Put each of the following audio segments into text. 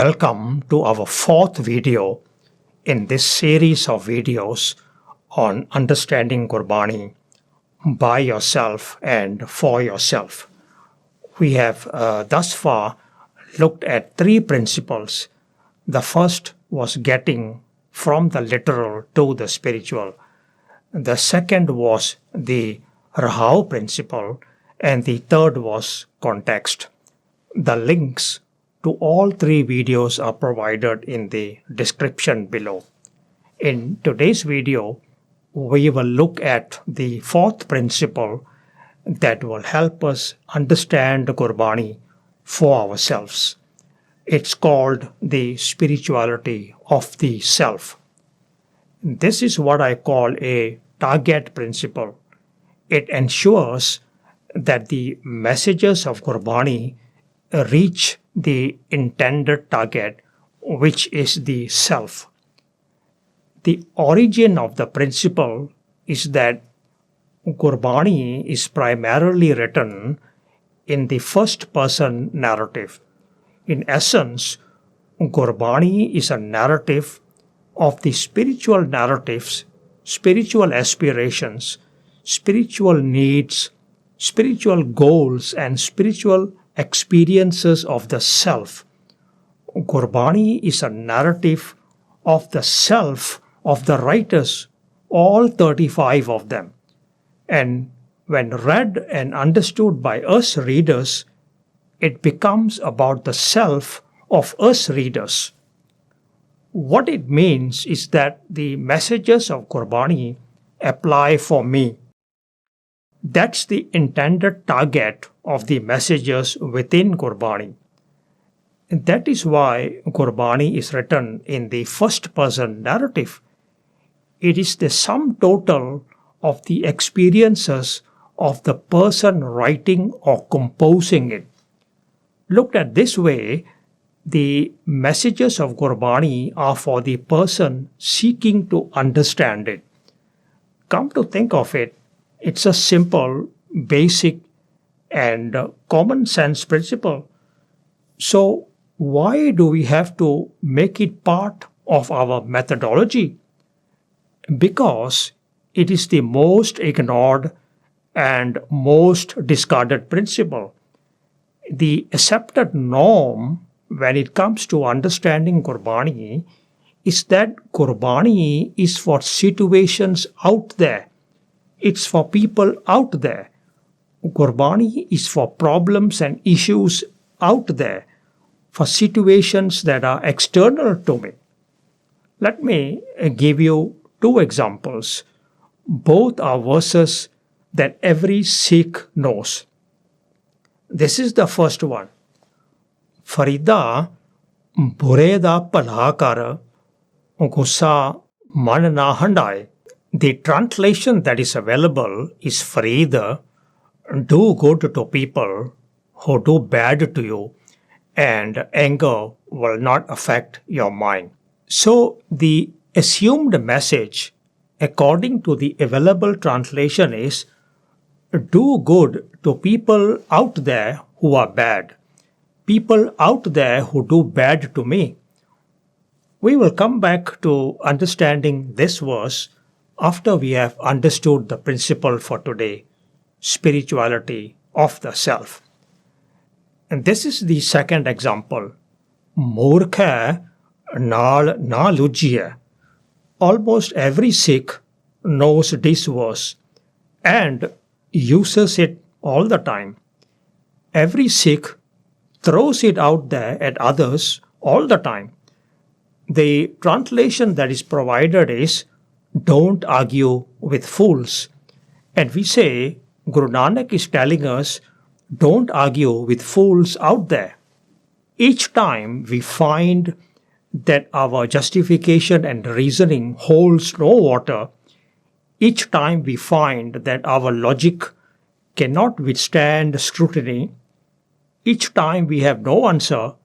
Welcome to our fourth video in this series of videos on understanding Gurbani by yourself and for yourself. We have thus far looked at three principles. The first was getting from the literal to the spiritual. The second was the Rahao principle, and the third was context. The links to all three videos are provided in the description below. In today's video, we will look at the fourth principle that will help us understand Gurbani for ourselves. It's called the spirituality of the self. This is what I call a target principle. It ensures that the messages of Gurbani reach the intended target, which is the self. The origin of the principle is that Gurbani is primarily written in the first-person narrative. In essence, Gurbani is a narrative of the spiritual narratives, spiritual aspirations, spiritual needs, spiritual goals, and spiritual experiences of the self. Gurbani is a narrative of the self of the writers, all 35 of them. And when read and understood by us readers, it becomes about the self of us readers. What it means is that the messages of Gurbani apply for me. That's the intended target of the messages within Gurbani. And that is why Gurbani is written in the first-person narrative. It is the sum total of the experiences of the person writing or composing it. Looked at this way, the messages of Gurbani are for the person seeking to understand it. Come to think of it, it's a simple, basic, and common sense principle. So, why do we have to make it part of our methodology? Because it is the most ignored and most discarded principle. The accepted norm when it comes to understanding Gurbani is that Gurbani is for situations out there. It's for people out there. Gurbani is for problems and issues out there, for situations that are external to me. Let me give you two examples. Both are verses that every Sikh knows. This is the first one. Farida bure da bhala kar, gussa man na handai. The translation that is available is Farida, do good to people who do bad to you, and anger will not affect your mind. So the assumed message, according to the available translation, is do good to people out there who are bad, people out there who do bad to me. We will come back to understanding this verse after we have understood the principle for today, spirituality of the self. And this is the second example. Moorkha naal na lujiye. Almost every Sikh knows this verse and uses it all the time. Every Sikh throws it out there at others all the time. The translation that is provided is, don't argue with fools. And we say, Guru Nanak is telling us, don't argue with fools out there. Each time we find that our justification and reasoning holds no water, each time we find that our logic cannot withstand scrutiny, each time we have no answer,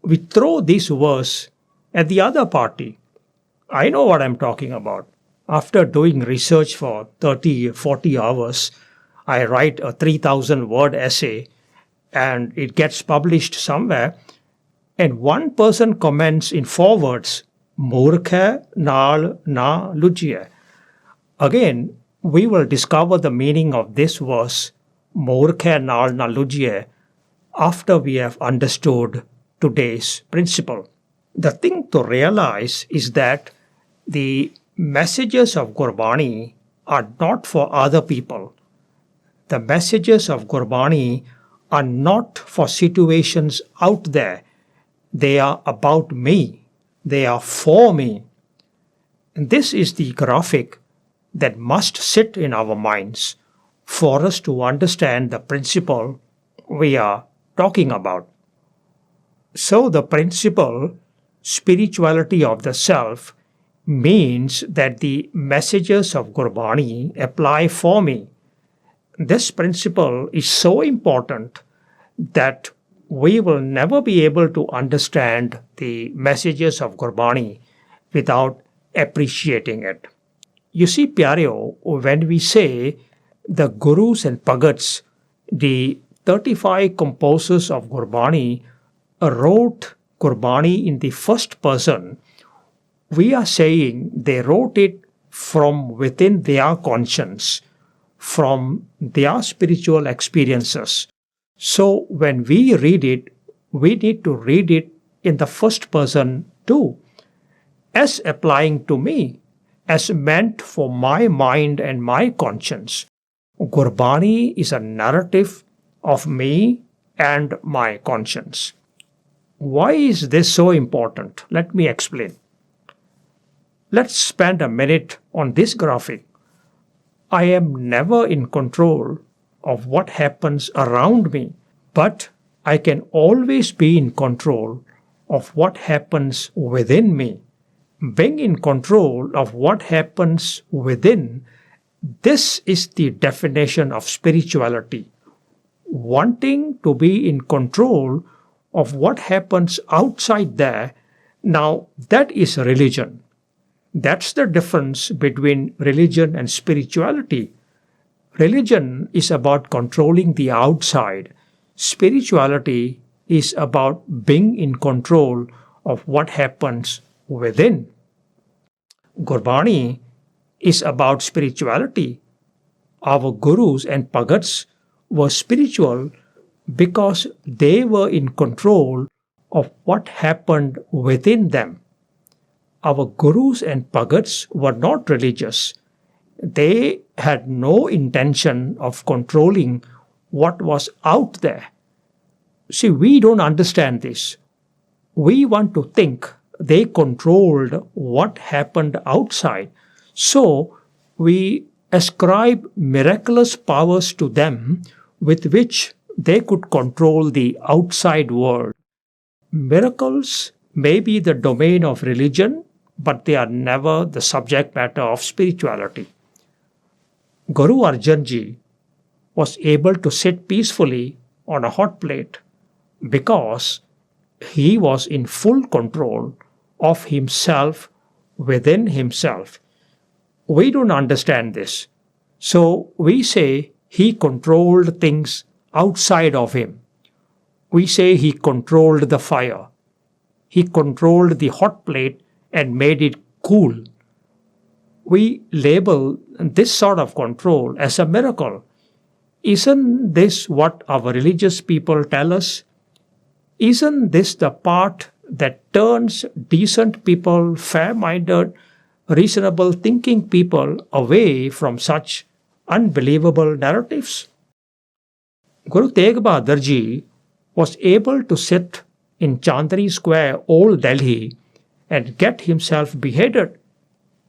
we throw this verse at the other party. I know what I'm talking about. After doing research for 30, 40 hours, I write a 3,000 word essay and it gets published somewhere. And one person comments in 4 words, Murkha naal na lujhiye. Again, we will discover the meaning of this verse, Murkha naal na lujhiye, after we have understood today's principle. The thing to realize is that the messages of Gurbani are not for other people. The messages of Gurbani are not for situations out there. They are about me. They are for me. And this is the graphic that must sit in our minds for us to understand the principle we are talking about. So the principle, spirituality of the self, means that the messages of Gurbani apply for me. This principle is so important that we will never be able to understand the messages of Gurbani without appreciating it. You see, Pyareo, when we say the Gurus and Bhagats, the 35 composers of Gurbani, wrote Gurbani in the first person, we are saying they wrote it from within their conscience, from their spiritual experiences. So when we read it, we need to read it in the first person too, as applying to me, as meant for my mind and my conscience. Gurbani is a narrative of me and my conscience. Why is this so important? Let me explain. Let's spend a minute on this graphic. I am never in control of what happens around me, but I can always be in control of what happens within me. Being in control of what happens within, this is the definition of spirituality. Wanting to be in control of what happens outside there, now that is religion. That's the difference between religion and spirituality. Religion is about controlling the outside. Spirituality is about being in control of what happens within. Gurbani is about spirituality. Our gurus and bhagats were spiritual because they were in control of what happened within them. Our gurus and bhagats were not religious. They had no intention of controlling what was out there. See, we don't understand this. We want to think they controlled what happened outside. So we ascribe miraculous powers to them with which they could control the outside world. Miracles may be the domain of religion, but they are never the subject matter of spirituality. Guru Arjan Ji was able to sit peacefully on a hot plate because he was in full control of himself within himself. We don't understand this. So we say he controlled things outside of him. We say he controlled the fire. He controlled the hot plate and made it cool. We label this sort of control as a miracle. Isn't this what our religious people tell us? Isn't this the part that turns decent people, fair-minded, reasonable thinking people away from such unbelievable narratives? Guru Tegh Bahadur Ji was able to sit in Chandni Square, Old Delhi, and get himself beheaded.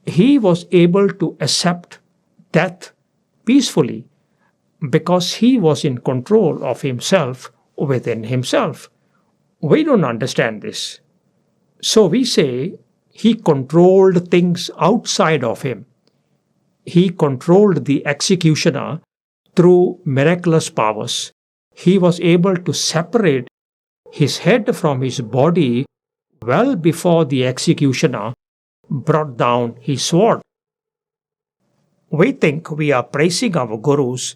He was able to accept death peacefully because he was in control of himself within himself. We don't understand this. So we say he controlled things outside of him. He controlled the executioner through miraculous powers. He was able to separate his head from his body well before the executioner brought down his sword. We think we are praising our gurus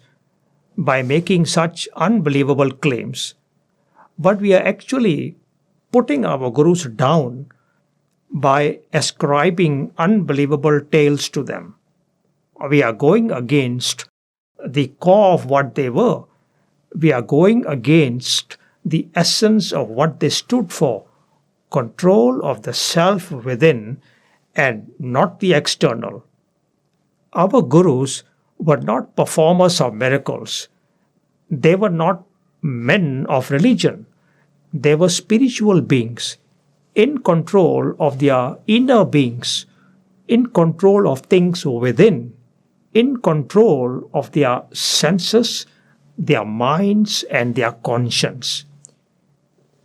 by making such unbelievable claims, but we are actually putting our gurus down by ascribing unbelievable tales to them. We are going against the core of what they were. We are going against the essence of what they stood for: control of the self within and not the external. Our gurus were not performers of miracles. They were not men of religion. They were spiritual beings in control of their inner beings, in control of things within, in control of their senses, their minds, and their conscience.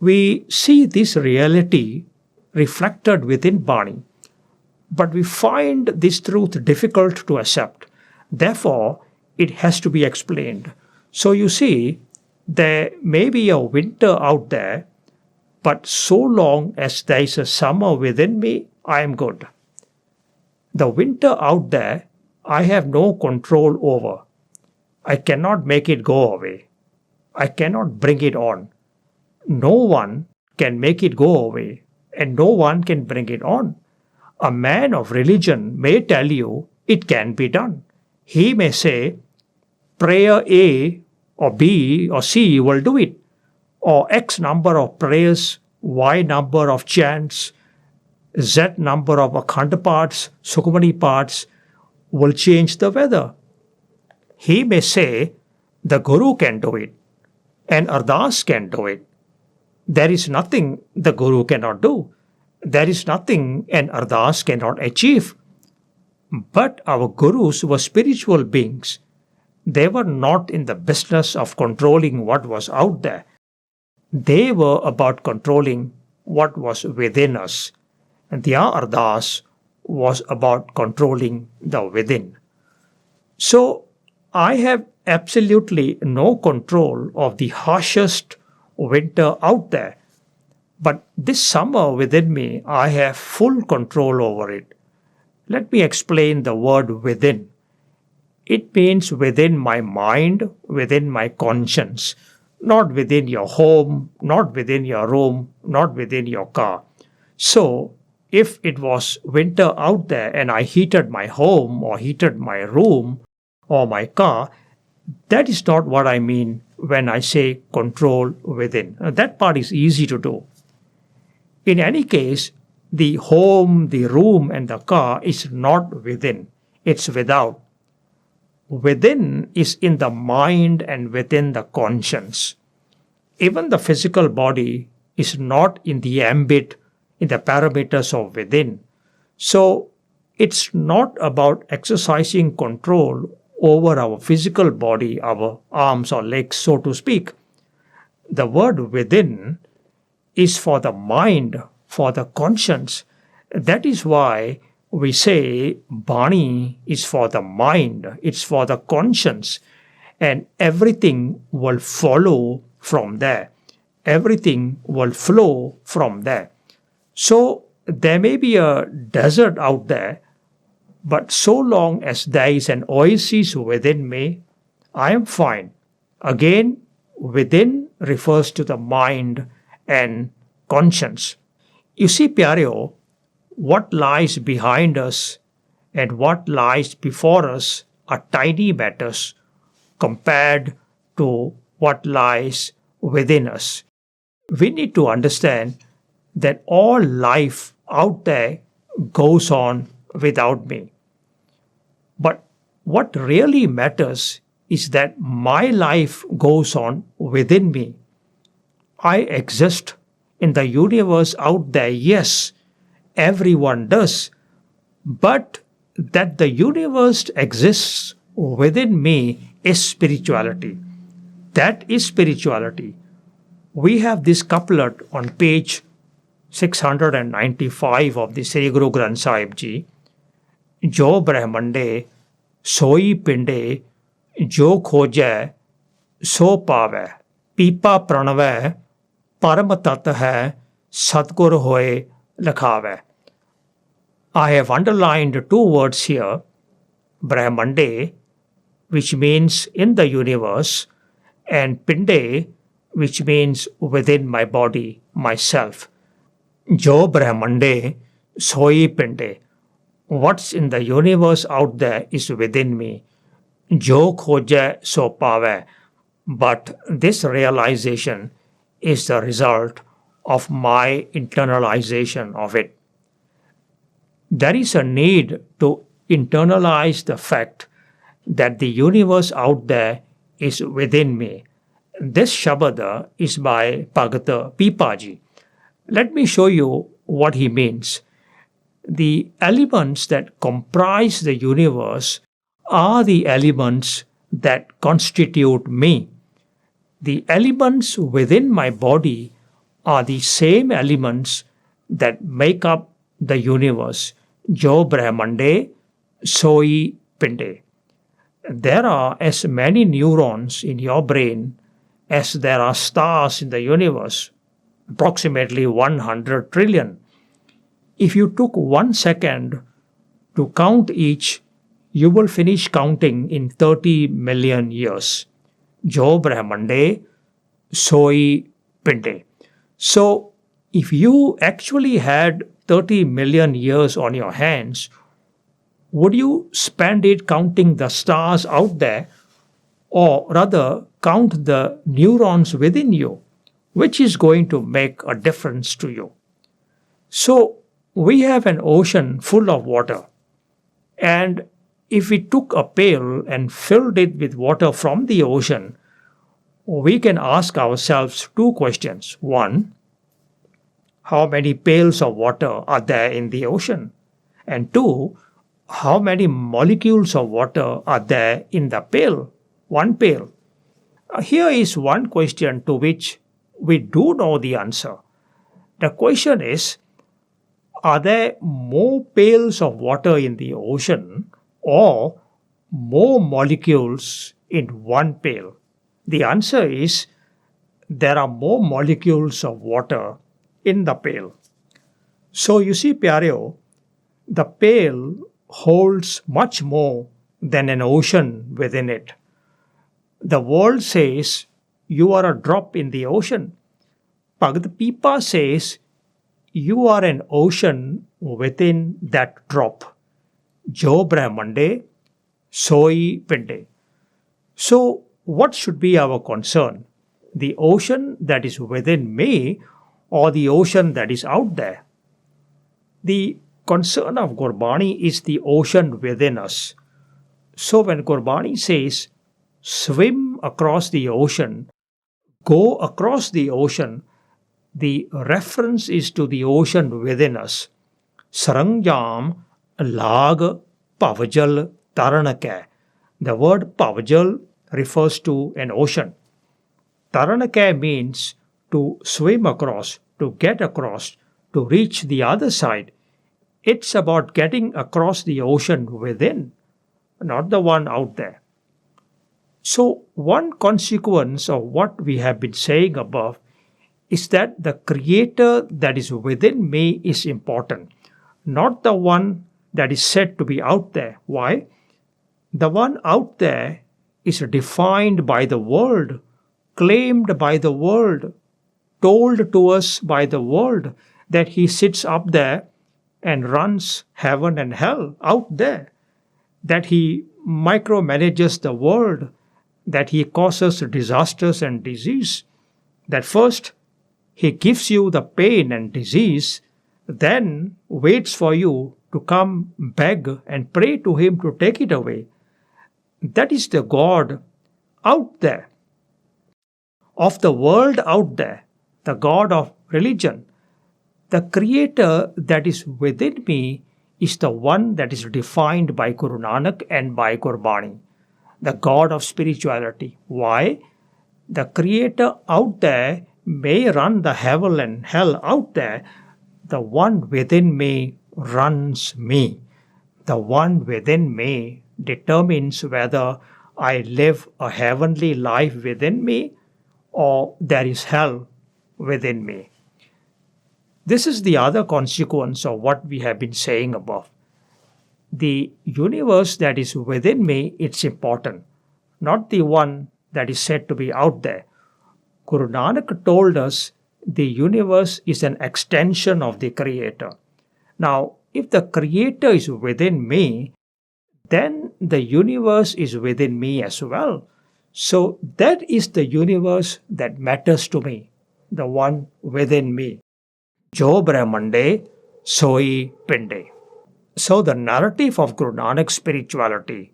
We see this reality reflected within Bani, but we find this truth difficult to accept. Therefore, it has to be explained. So you see, there may be a winter out there, but so long as there is a summer within me, I am good. The winter out there, I have no control over. I cannot make it go away. I cannot bring it on. No one can make it go away, and no one can bring it on. A man of religion may tell you it can be done. He may say, prayer A or B or C will do it, or X number of prayers, Y number of chants, Z number of Akhand parts, Sukhmani parts will change the weather. He may say the Guru can do it and Ardas can do it. There is nothing the Guru cannot do. There is nothing an Ardas cannot achieve. But our Gurus were spiritual beings. They were not in the business of controlling what was out there. They were about controlling what was within us. And their Ardas was about controlling the within. So I have absolutely no control of the harshest winter out there. But this summer within me, I have full control over it. Let me explain the word within. It means within my mind, within my conscience, not within your home, not within your room, not within your car. So, if it was winter out there and I heated my home or heated my room or my car, that is not what I mean when I say control within. That part is easy to do. In any case, the home, the room, and the car is not within. It's without. Within is in the mind and within the conscience. Even the physical body is not in the ambit, in the parameters of within. So it's not about exercising control over our physical body, our arms or legs, so to speak. The word within is for the mind, for the conscience. That is why we say Bani is for the mind, it's for the conscience, and everything will follow from there. Everything will flow from there. So there may be a desert out there, but so long as there is an oasis within me, I am fine. Again, within refers to the mind and conscience. You see, Pyareo, what lies behind us and what lies before us are tiny matters compared to what lies within us. We need to understand that all life out there goes on without me. But what really matters is that my life goes on within me. I exist in the universe out there, yes, everyone does, but that the universe exists within me is spirituality. That is spirituality. We have this couplet on page 695 of the Sri Guru Granth Sahib Ji. Jo Brahmande, soi pinde, jo khojai, so pave. Pipa pranave, param tat hai, satgur hoye lakhave. I have underlined two words here, Brahmande, which means in the universe, and Pinde, which means within my body, myself. Jo Brahmande Soi Pinde. What's in the universe out there is within me. Jo Khoja So Pave. But this realization is the result of my internalization of it. There is a need to internalize the fact that the universe out there is within me. This Shabada is by Bhagata Pipaji. Let me show you what he means. The elements that comprise the universe are the elements that constitute me. The elements within my body are the same elements that make up the universe. Jo Brahmande, Soi Pinde. There are as many neurons in your brain as there are stars in the universe, approximately 100 trillion. If you took 1 second to count each, you will finish counting in 30 million years. Jo Brahmande, Soi Pinde. So, if you actually had 30 million years on your hands, would you spend it counting the stars out there, or rather count the neurons within you? Which is going to make a difference to you? So, we have an ocean full of water, and if we took a pail and filled it with water from the ocean, we can ask ourselves two questions. One, how many pails of water are there in the ocean? And two, how many molecules of water are there in the pail? One pail. Here is one question to which we do know the answer. The question is, are there more pails of water in the ocean or more molecules in one pail? The answer is, there are more molecules of water in the pail. So you see, Pyareo, the pail holds much more than an ocean within it. The world says you are a drop in the ocean. Bhagavad Pipa says you are an ocean within that drop. Jo Brahmande, Soi Pinde. So, what should be our concern? The ocean that is within me or the ocean that is out there? The concern of Gurbani is the ocean within us. So when Gurbani says, swim across the ocean, go across the ocean, the reference is to the ocean within us. Sarangjam lag pavajal taranake. The word pavajal refers to an ocean. Taranake means to swim across, to get across, to reach the other side. It's about getting across the ocean within, not the one out there. So, one consequence of what we have been saying above is that the creator that is within me is important, not the one that is said to be out there. Why? The one out there is defined by the world, claimed by the world, told to us by the world that he sits up there and runs heaven and hell out there, that he micromanages the world, that he causes disasters and disease, that first he gives you the pain and disease, then waits for you to come beg and pray to him to take it away. That is the God out there, of the world out there, the God of religion. The creator that is within me is the one that is defined by Guru Nanak and by Gurbani, the God of spirituality. Why? The creator out there may run the heaven and hell out there. The one within me runs me. The one within me determines whether I live a heavenly life within me or there is hell within me. This is the other consequence of what we have been saying above. The universe that is within me, it's important, not the one that is said to be out there. Guru Nanak told us the universe is an extension of the Creator. Now, if the Creator is within me, then the universe is within me as well. So that is the universe that matters to me, the one within me. Jo Brahmande, Soi Pinde. So the narrative of Guru Nanak's spirituality,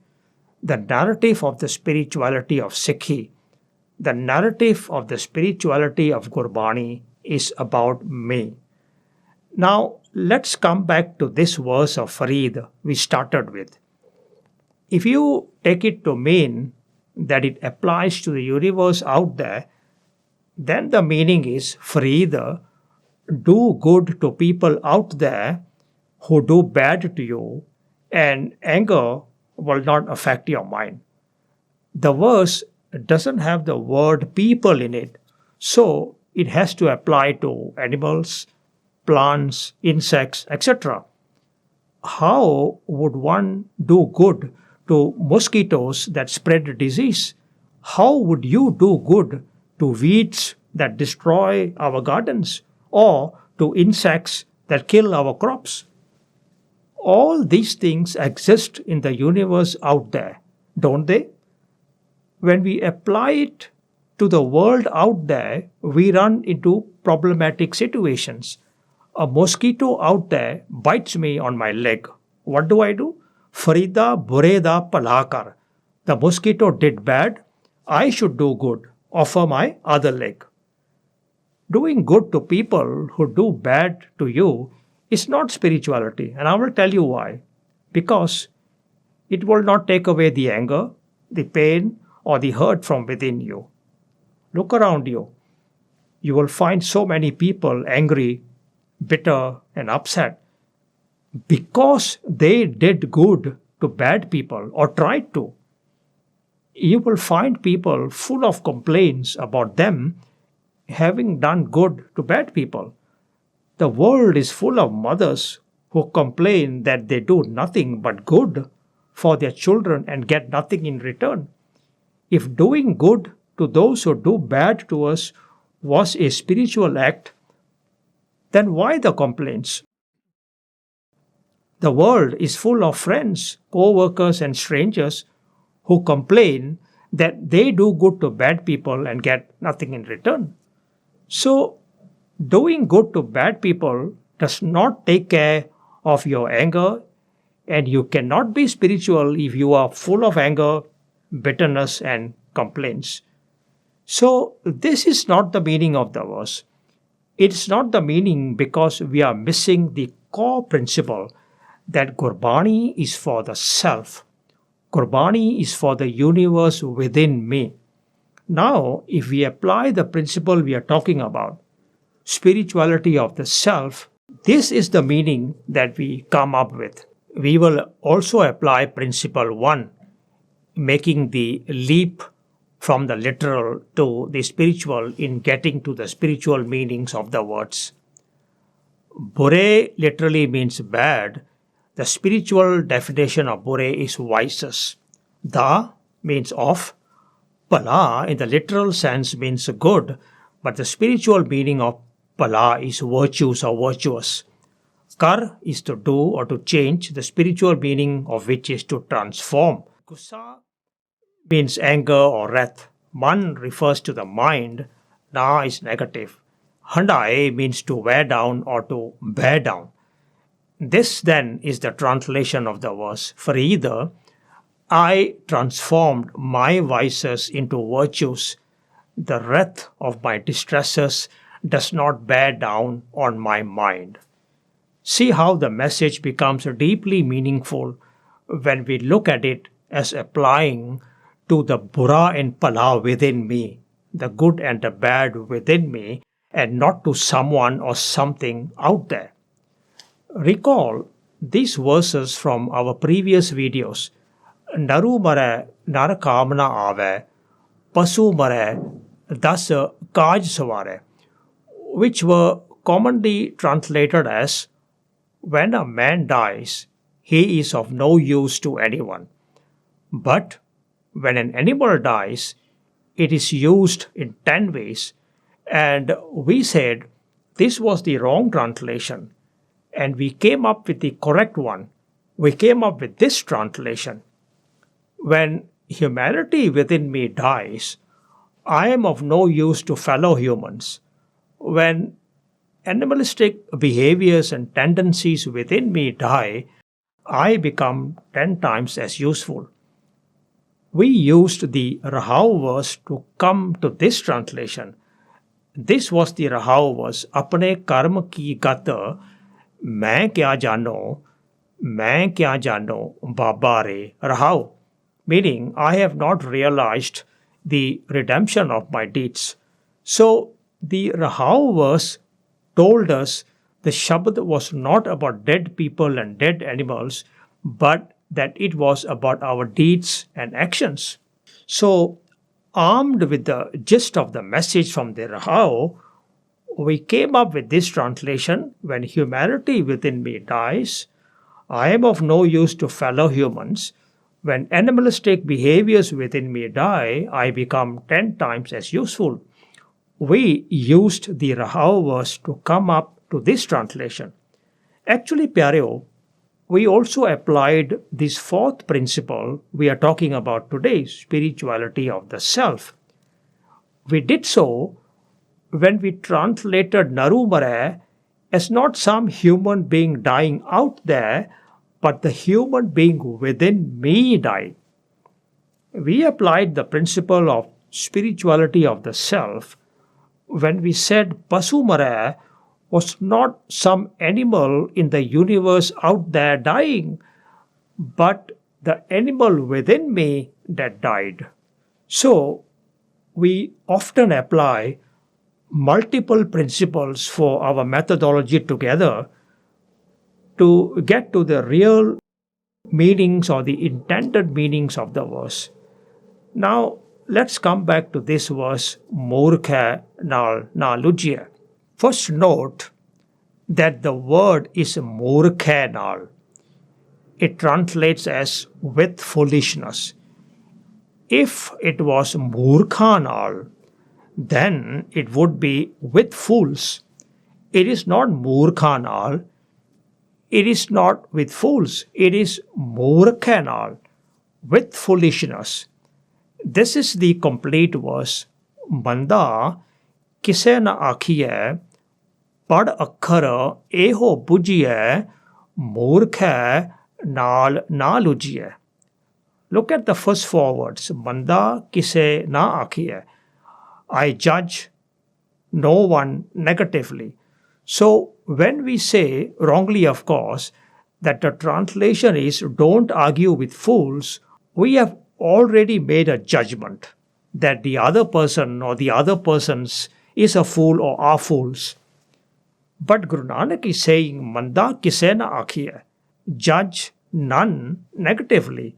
the narrative of the spirituality of Sikhi, the narrative of the spirituality of Gurbani is about me. Now, let's come back to this verse of Farid we started with. If you take it to mean that it applies to the universe out there, then the meaning is Farid, do good to people out there who do bad to you, and anger will not affect your mind. The verse doesn't have the word people in it, so it has to apply to animals, plants, insects, etc. How would one do good to mosquitoes that spread disease? How would you do good to weeds that destroy our gardens or to insects that kill our crops? All these things exist in the universe out there, don't they? When we apply it to the world out there, we run into problematic situations. A mosquito out there bites me on my leg. What do? Farida Bureda Palakar. The mosquito did bad. I should do good. Offer my other leg. Doing good to people who do bad to you is not spirituality, and I will tell you why. Because it will not take away the anger, the pain, or the hurt from within you. Look around you. You will find so many people angry, bitter, and upset because they did good to bad people or tried to. You will find people full of complaints about them having done good to bad people. The world is full of mothers who complain that they do nothing but good for their children and get nothing in return. If doing good to those who do bad to us was a spiritual act, then why the complaints? The world is full of friends, co-workers, and strangers who complain that they do good to bad people and get nothing in return. So, doing good to bad people does not take care of your anger, and you cannot be spiritual if you are full of anger, bitterness, and complaints. So, this is not the meaning of the verse. It's not the meaning because we are missing the core principle that Gurbani is for the self. Gurbani is for the universe within me. Now, if we apply the principle we are talking about, spirituality of the self, this is the meaning that we come up with. We will also apply principle 1, making the leap from the literal to the spiritual in getting to the spiritual meanings of the words. Bure literally means bad. The spiritual definition of bure is vices. Da means of. Pala in the literal sense means good, but the spiritual meaning of pala is virtues or virtuous. Kar is to do or to change, the spiritual meaning of which is to transform. Gussa means anger or wrath. Man refers to the mind. Na is negative. Handai means to wear down or to bear down. This then is the translation of the verse. For either, I transformed my vices into virtues. The wrath of my distresses does not bear down on my mind. See how the message becomes deeply meaningful when we look at it as applying to the Bura and Pala within me, the good and the bad within me, and not to someone or something out there. Recall these verses from our previous videos. Naru mare nar kamna ave, pasu mare das kaj savare, which were commonly translated as, when a man dies, he is of no use to anyone. But when an animal dies, it is used in 10 ways, And we said this was the wrong translation, and we came up with the correct one. We came up with this translation. When humanity within me dies, I am of no use to fellow humans. When animalistic behaviors and tendencies within me die, I become 10 times as useful. We used the Rahao verse to come to this translation. This was the Rahao verse. अपने कर्म की गत मैं क्या जानो बाबा रे Rahao. Meaning, I have not realized the redemption of my deeds. So, the Rahao verse told us the Shabad was not about dead people and dead animals, but that it was about our deeds and actions. So, armed with the gist of the message from the Rahao, we came up with this translation: when humanity within me dies, I am of no use to fellow humans. When animalistic behaviors within me die, I become 10 times as useful. We used the Rahao verse to come up to this translation. Actually, Pyareo, we also applied this fourth principle we are talking about today, spirituality of the self. We did so when we translated Narumare as not some human being dying out there, but the human being within me died. We applied the principle of spirituality of the self when we said Pasumare was not some animal in the universe out there dying, but the animal within me that died. So, we often apply multiple principles for our methodology together to get to the real meanings or the intended meanings of the verse. Now, let's come back to this verse, Murkha Nal Na Lujye. First, note that the word is Murkha Nal. It translates as with foolishness. If it was Murkha Nal, then it would be with fools. It is not Murkha Nal. It is not with fools. It is Murkha Nal, with foolishness. This is the complete verse. Banda ਕਿਸੇ ਨਾ ਆਖੀਐ ਪੜ ਅੱਖਰ ਇਹੋ ਬੁਝੀਐ ਮੂਰਖੈ ਨਾਲ ਨਾ ਲੁਝੀਐ. Look at the first four words. Banda ਕਿਸੇ ਨਾ ਆਖੀਐ. I judge no one negatively. So when we say, wrongly of course, that the translation is don't argue with fools, we have already made a judgment that the other person or the other persons is a fool or are fools. But Guru Nanak is saying, Manda kise na akhiye, judge none negatively.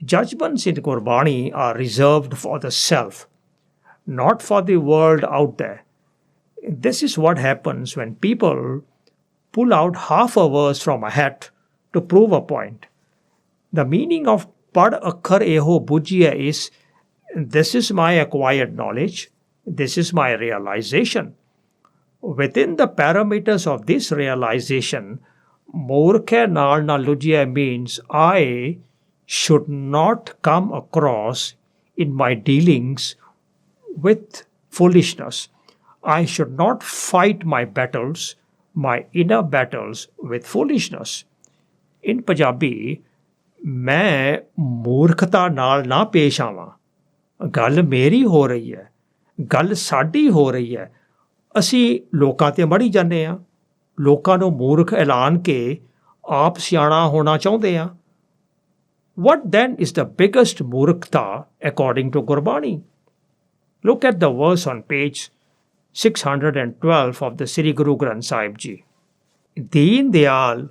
Judgments in Gurbani are reserved for the self, not for the world out there. This is what happens when people pull out half a verse from a hat to prove a point. The meaning of Pad Akhar Eho Bujya is, this is my acquired knowledge, this is my realization. Within the parameters of this realization, Murkha Nal Na Lujya means I should not come across in my dealings with foolishness. I should not fight my battles, my inner battles, with foolishness. In Punjabi, मैं मूर्खता नाल ना पेश आवां. गल मेरी हो रही है, गल साडी हो रही है. ਅਸੀਂ ਲੋਕਾਂ ਤੇ ਮੜੀ ਜਾਂਦੇ ਆ, ਲੋਕਾਂ ਨੂੰ ਮੂਰਖ ਐਲਾਨ ਕੇ ਆਪ ਸਿਆਣਾ ਹੋਣਾ ਚਾਹੁੰਦੇ ਆ. What then is the biggest murkhta according to Gurbani? Look at the verse on page 612 of the Sri Guru Granth Sahib Ji. Deen Dayal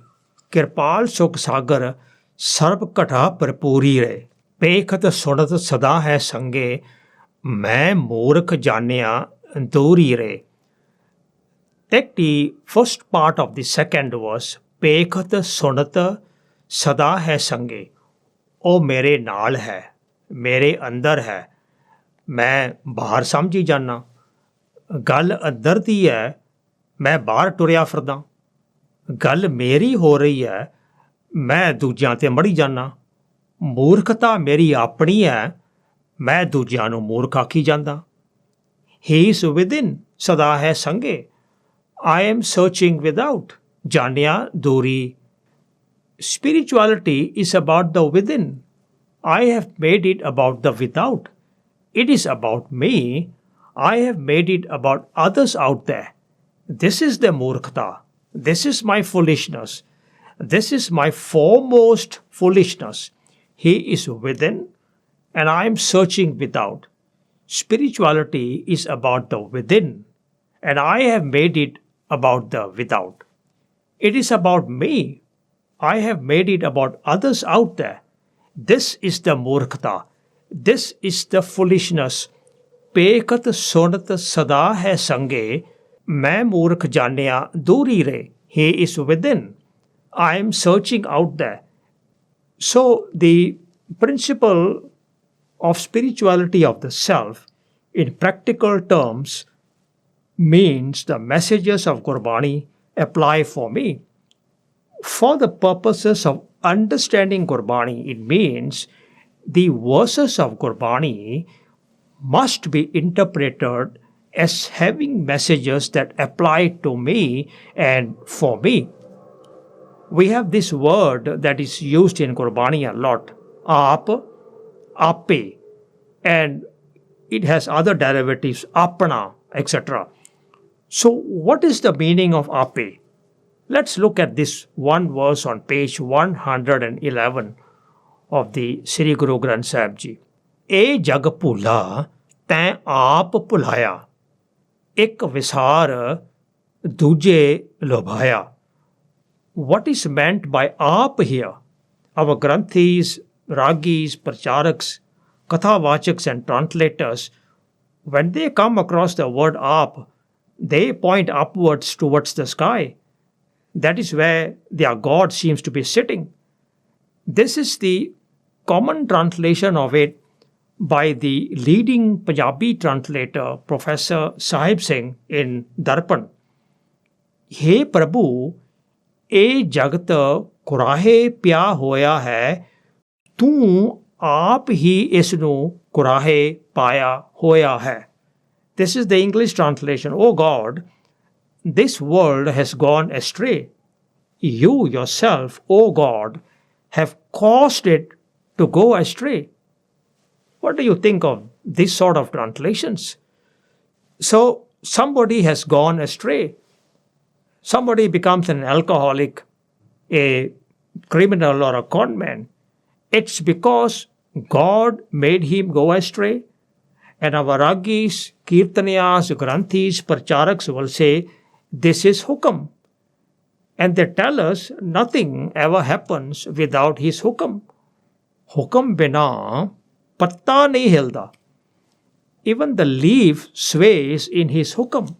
Kirpal Sukh Sagar Sarb Katha Parpuri Re Pekhat Sunat Sada Hai Sange Main Murkh Janya Duri Re. Take the first part of the second verse. Pekhat Sunat Sada Hai Sange. ਉਹ ਮੇਰੇ ਨਾਲ ਹੈ, ਮੇਰੇ ਅੰਦਰ ਹੈ, ਮੈਂ ਬਾਹਰ ਸਮਝੀ ਜਾਨਾ. ਗੱਲ ਅੰਦਰ ਦੀ ਹੈ, ਮੈਂ ਬਾਹਰ ਤੁਰਿਆ ਫਿਰਦਾ। ਗੱਲ ਮੇਰੀ ਹੋ ਰਹੀ ਹੈ, ਮੈਂ ਦੂਜਿਆਂ ਤੇ ਮੜੀ ਜਾਂਦਾ। ਮੂਰਖਤਾ ਮੇਰੀ ਆਪਣੀ ਹੈ, ਮੈਂ ਦੂਜਿਆਂ ਨੂੰ ਮੂਰਖ ਆਖੀ ਜਾਂਦਾ। He is within, ਸਦਾ ਹੈ ਸੰਗੇ। I am searching without, ਜਾਣਿਆ ਦੂਰੀ। Spirituality is about the within. I have made it about the without. It is about me. I have made it about others out there. This is the murkhta. This is my foolishness. This is my foremost foolishness. He is within, and I am searching without. Spirituality is about the within, and I have made it about the without. It is about me. I have made it about others out there. This is the murkhta. This is the foolishness. Pekat sonat sada hai sange. मैं मूर्ख जानिया दूरी रे. He is within. I am searching out there. So the principle of spirituality of the self in practical terms means the messages of Gurbani apply for me. For the purposes of understanding Gurbani, it means the verses of Gurbani must be interpreted as having messages that apply to me and for me. We have this word that is used in Gurbani a lot, aap, ape, and it has other derivatives, apna, etc. So what is the meaning of ape? Let's look at this one verse on page 111 of the Sri Guru Granth Sahib Ji. E jag phula ਤੈਂ ਆਪ ਭੁਲਾਇਆ, ਇੱਕ ਵਿਸਾਰ ਦੂਜੇ ਲੋਭਾਇਆ. What is meant by aap here? Our Granthis, Ragis, Pracharaks, Kathavachaks and translators, when they come across the word aap, they point upwards towards the sky. That is where their God seems to be sitting. This is the common translation of it by the leading Punjabi translator, Professor Sahib Singh in Darpan. हे प्रभु, ਇਹ ਜਗਤ ਕੁਰਾਹੇ ਪਿਆ ਹੋਇਆ ਹੈ, ਤੂੰ ਆਪ ਹੀ ਇਸ ਨੂੰ ਕੁਰਾਹੇ ਪਾਇਆ ਹੋਇਆ ਹੈ. This is the English translation. Oh God, this world has gone astray. You yourself, O God, have caused it to go astray. What do you think of this sort of translations? So somebody has gone astray. Somebody becomes an alcoholic, a criminal or a con man. It's because God made him go astray. And our Ragis, Kirtaniyas, Granthis, Pracharaks will say, this is hukam. And they tell us nothing ever happens without his hukam. Hukam bina patta nahi hilda. Even the leaf sways in his hukam.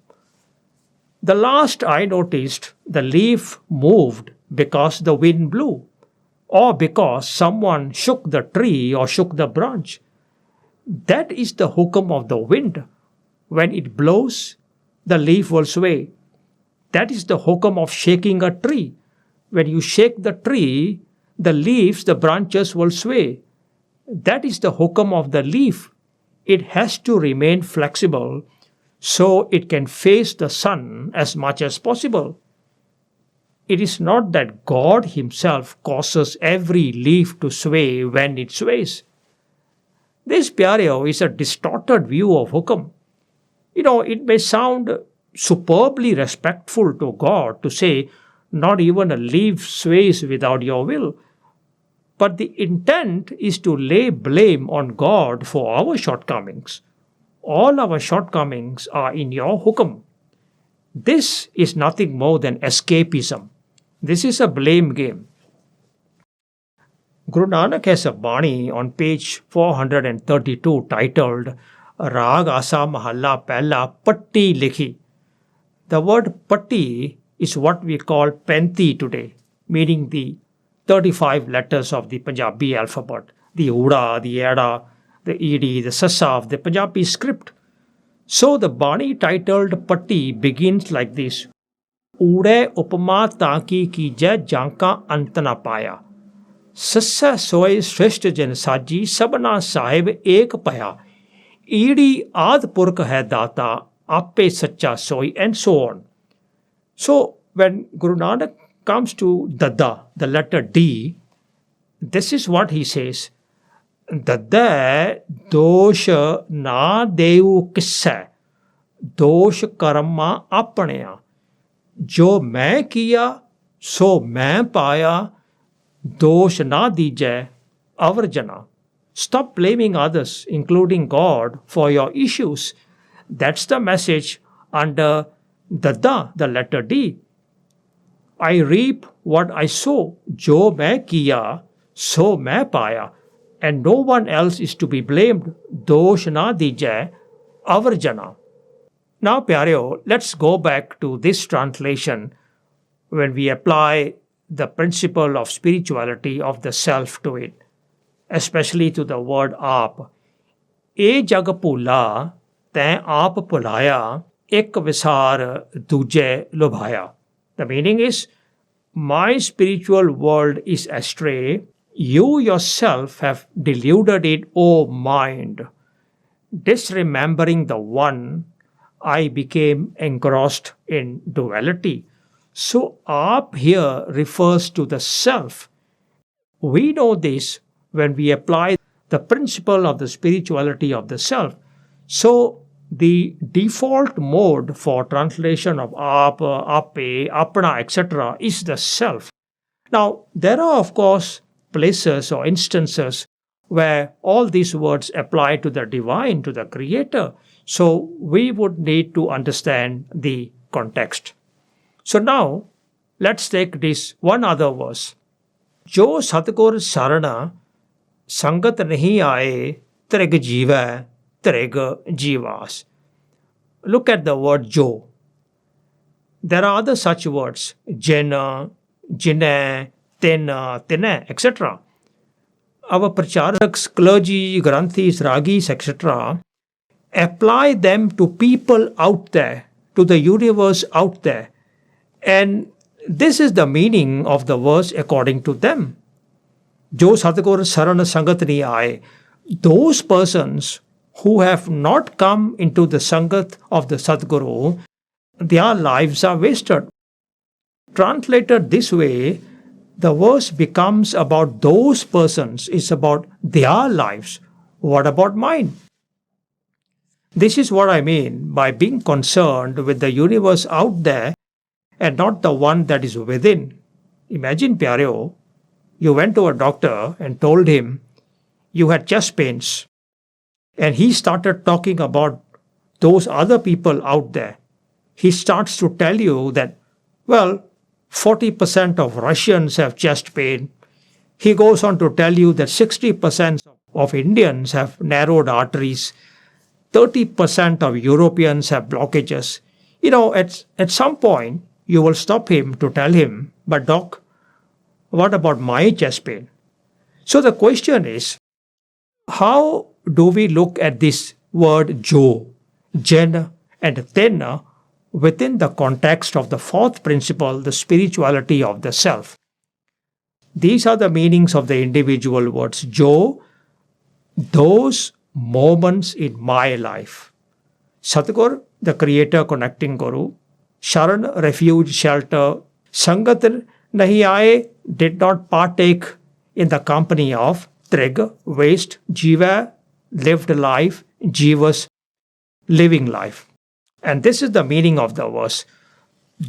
The last I noticed, the leaf moved because the wind blew, or because someone shook the tree or shook the branch. That is the hukam of the wind. When it blows, the leaf will sway. That is the hukam of shaking a tree. When you shake the tree, the leaves, the branches will sway. That is the hukam of the leaf. It has to remain flexible so it can face the sun as much as possible. It is not that God himself causes every leaf to sway when it sways. This, Pyareo, is a distorted view of hukam. It may sound superbly respectful to God to say, not even a leaf sways without your will. But the intent is to lay blame on God for our shortcomings. All our shortcomings are in your hukam. This is nothing more than escapism. This is a blame game. Guru Nanak has a Bani on page 432 titled Raag Asa Mahalla Pehla Patti Likhi. The word patti is what we call penthi today, meaning the 35 letters of the Punjabi alphabet, the Uda, the Eda, the Ed, the Sassa of the Punjabi script. So the Bani titled Patti begins like this. Ude upama taki kijai janka ant na paya. Sassa soy shreshth jan saji sabna sahib ek paya. Edi ad purk hai data appe sacha soy, and so on. So when Guru Nanak comes to Dada, the letter D, this is what he says. Dada dosh na deu kissa, dosh karma apneya. जो मैं किया सो मैं पाया, दोष ना दीजिए avarjana. Stop blaming others, including God, for your issues. That's the message under the letter D. I reap what I sow. Jo main kiya, so main paya. And no one else is to be blamed. Dosh na dije avarjana. Now, Pyareo, let's go back to this translation when we apply the principle of spirituality of the self to it, especially to the word aap. E jag phula, tੈਂ ਆਪ ਭੁਲਾਇਆ, ਇੱਕ ਵਿਸਾਰ ਦੂਜੇ ਲੁਭਾਇਆ. The meaning is, my spiritual world is astray. You yourself have deluded it, O mind. Disremembering the one, I became engrossed in duality. So, aap here refers to the self. We know this when we apply the principle of the spirituality of the self. So, the default mode for translation of aap, ape, apna, etc. is the self. Now, there are, of course, places or instances where all these words apply to the divine, to the creator. So, we would need to understand the context. So, now, let's take this one other verse. Jo Satgur Sarana Sangat nahi aaye trig jiva trig jivas. Look at the word jo. There are other such words, jena, jine, tena, tine, etc. Our pracharaks, clergy, granthis, ragis, etc. apply them to people out there, to the universe out there. And this is the meaning of the verse according to them. Jo Sadguru Sarana Sangat ni aaye. Those persons who have not come into the Sangat of the Sadguru, their lives are wasted. Translated this way, the verse becomes about those persons, it's about their lives. What about mine? This is what I mean by being concerned with the universe out there and not the one that is within. Imagine, Pyareo, you went to a doctor and told him you had chest pains, and he started talking about those other people out there. He starts to tell you that, well, 40% of Russians have chest pain. He goes on to tell you that 60% of Indians have narrowed arteries. 30% of Europeans have blockages. You know, at some point, you will stop him to tell him, but doc, what about my chest pain? So the question is, how do we look at this word jo, jen, and ten within the context of the fourth principle, the spirituality of the self? These are the meanings of the individual words. Jo, those moments in my life. Satgur, the creator connecting Guru. Sharan, refuge, shelter. Sangat nahi aaye, did not partake in the company of. Trig, waste. Jiva, lived life. Jivas, living life. And this is the meaning of the verse.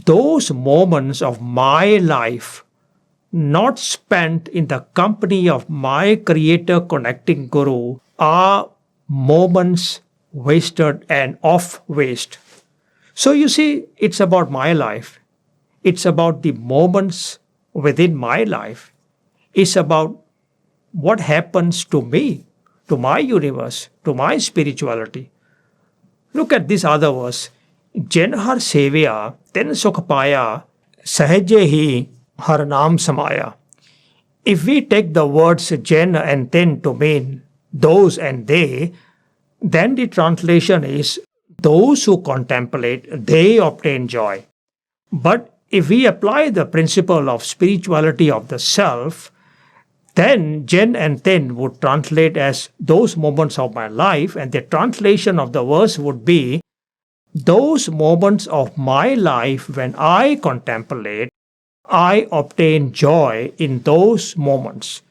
Those moments of my life not spent in the company of my creator connecting Guru are moments wasted and of waste. So you see, it's about my life. It's about the moments within my life. It's about what happens to me, to my universe, to my spirituality. Look at this other verse. Jen har sevya, ten sukh paya, sahaje hi har naam samaya. If we take the words jen and ten to mean those and they, then the translation is Those who contemplate, they obtain joy. But if we apply the principle of spirituality of the self, then Jen and Thin would translate as those moments of my life, and the translation of the verse would be those moments of my life when I contemplate, I obtain joy in those moments.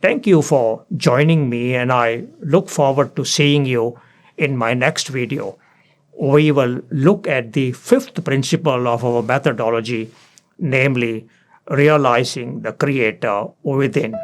Thank you for joining me, and I look forward to seeing you in my next video. We will look at the fifth principle of our methodology, namely realizing the Creator within.